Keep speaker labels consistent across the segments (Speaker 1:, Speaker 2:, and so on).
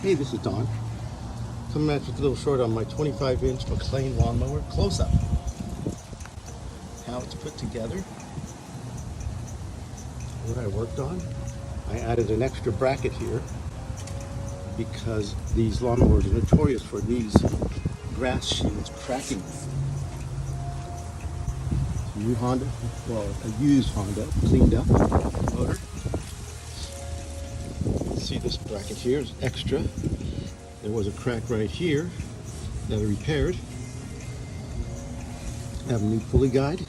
Speaker 1: Hey, this is Don. Coming at you with a little short on my 25-inch McLane lawnmower close-up. How it's put together. What I worked on. I added an extra bracket here because these lawnmowers are notorious for these grass shields cracking. New Honda, well, a used Honda, cleaned up motor. See this bracket here is extra. There was a crack right here that I repaired. I have a new pulley guide.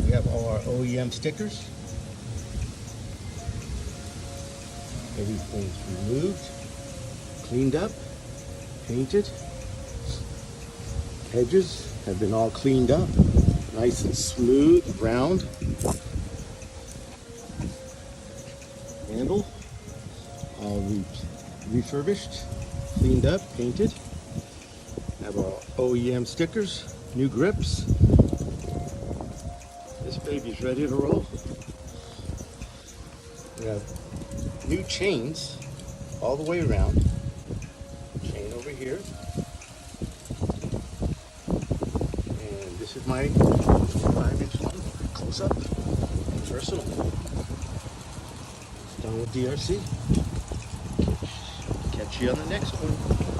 Speaker 1: We have all our OEM stickers. Everything's removed, cleaned up, painted. Edges have been all cleaned up, nice and smooth, round. Handle, all refurbished, cleaned up, painted. Have our OEM stickers, new grips. This baby's ready to roll. We have new chains all the way around. Chain over here. And this is my 5-inch lawnmower, close up, personal. Done with D.R.C. Catch you on the next one.